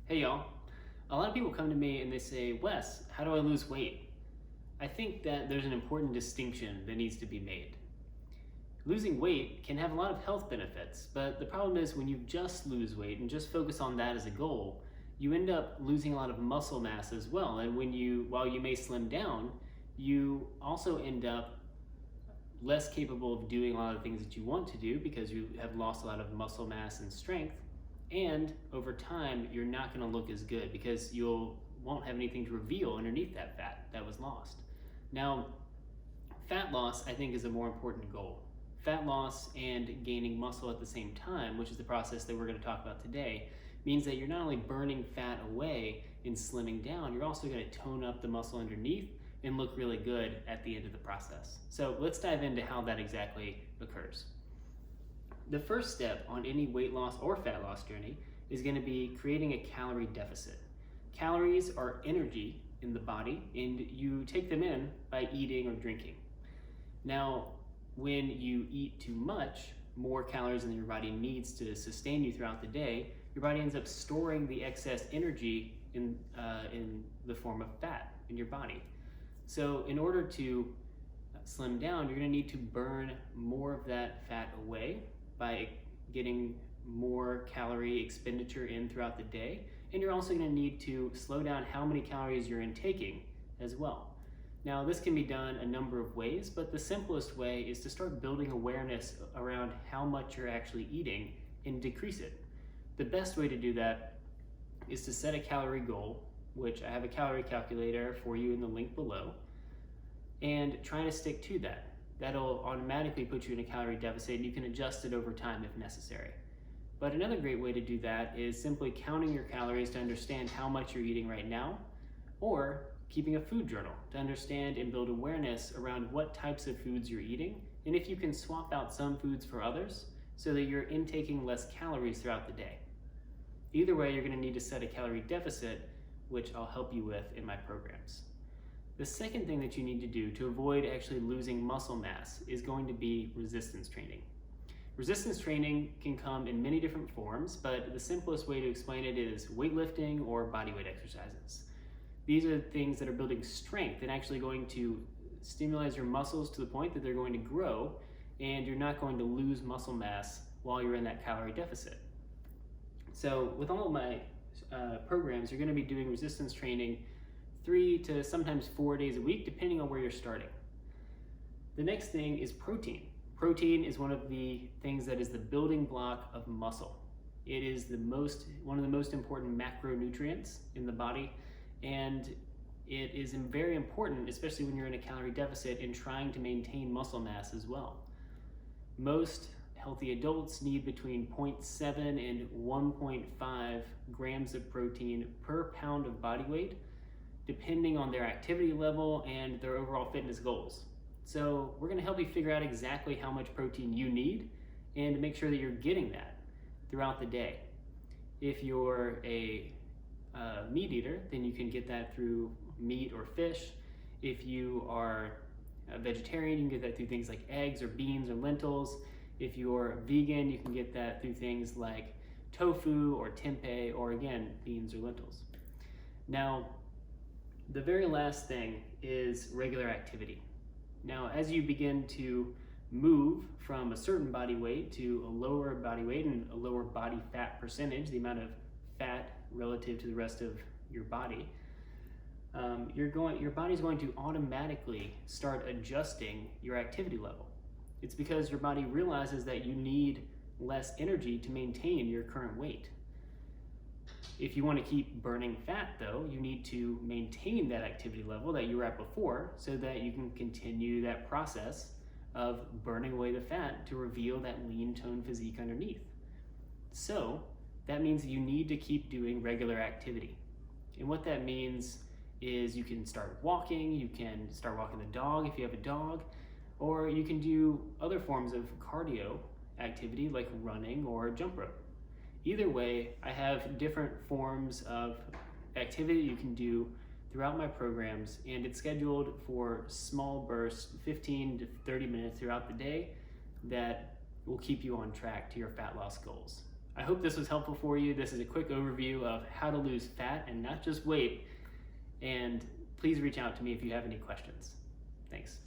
Hey y'all. A lot of people come to me and they say, Wes, how do I lose weight? I think that there's an important distinction that needs to be made. Losing weight can have a lot of health benefits, but the problem is when you just lose weight and just focus on that as a goal, you end up losing a lot of muscle mass as well. And while you may slim down, you also end up less capable of doing a lot of things that you want to do because you have lost a lot of muscle mass and strength. And over time, you're not going to look as good because you won't have anything to reveal underneath that fat that was lost. Now, fat loss, I think, is a more important goal. Fat loss and gaining muscle at the same time, which is the process that we're going to talk about today, means that you're not only burning fat away and slimming down, you're also going to tone up the muscle underneath and look really good at the end of the process. So let's dive into how that exactly occurs. The first step on any weight loss or fat loss journey is going to be creating a calorie deficit. Calories are energy in the body, and you take them in by eating or drinking. Now, when you eat too much, more calories than your body needs to sustain you throughout the day, your body ends up storing the excess energy in the form of fat in your body. So in order to slim down, you're going to need to burn more of that fat away by getting more calorie expenditure in throughout the day. And you're also going to need to slow down how many calories you're intaking as well. Now, this can be done a number of ways, but the simplest way is to start building awareness around how much you're actually eating and decrease it. The best way to do that is to set a calorie goal, which I have a calorie calculator for you in the link below, and try to stick to that. That'll automatically put you in a calorie deficit, and you can adjust it over time if necessary. But another great way to do that is simply counting your calories to understand how much you're eating right now, or keeping a food journal to understand and build awareness around what types of foods you're eating, and if you can swap out some foods for others so that you're intaking less calories throughout the day. Either way, you're going to need to set a calorie deficit, which I'll help you with in my programs. The second thing that you need to do to avoid actually losing muscle mass is going to be resistance training. Resistance training can come in many different forms, but the simplest way to explain it is weightlifting or bodyweight exercises. These are things that are building strength and actually going to stimulate your muscles to the point that they're going to grow, and you're not going to lose muscle mass while you're in that calorie deficit. So with all of my programs, you're going to be doing resistance training 3 to sometimes 4 days a week, depending on where you're starting. The next thing is protein. Protein is one of the things that is the building block of muscle. It is one of the most important macronutrients in the body, and it is very important, especially when you're in a calorie deficit, in trying to maintain muscle mass as well. Most healthy adults need between 0.7 and 1.5 grams of protein per pound of body weight, depending on their activity level and their overall fitness goals. So we're going to help you figure out exactly how much protein you need and make sure that you're getting that throughout the day. If you're a meat eater, then you can get that through meat or fish. If you are a vegetarian, you can get that through things like eggs or beans or lentils. If you're vegan, you can get that through things like tofu or tempeh, or again, beans or lentils. Now, the very last thing is regular activity. Now, as you begin to move from a certain body weight to a lower body weight and a lower body fat percentage, the amount of fat relative to the rest of your body, your body's going to automatically start adjusting your activity level. It's because your body realizes that you need less energy to maintain your current weight. If you want to keep burning fat, though, you need to maintain that activity level that you were at before so that you can continue that process of burning away the fat to reveal that lean toned physique underneath. So that means you need to keep doing regular activity. And what that means is you can start walking, you can start walking the dog if you have a dog, or you can do other forms of cardio activity like running or jump rope. Either way, I have different forms of activity you can do throughout my programs, and it's scheduled for small bursts, 15 to 30 minutes throughout the day, that will keep you on track to your fat loss goals. I hope this was helpful for you. This is a quick overview of how to lose fat and not just weight. And please reach out to me if you have any questions. Thanks.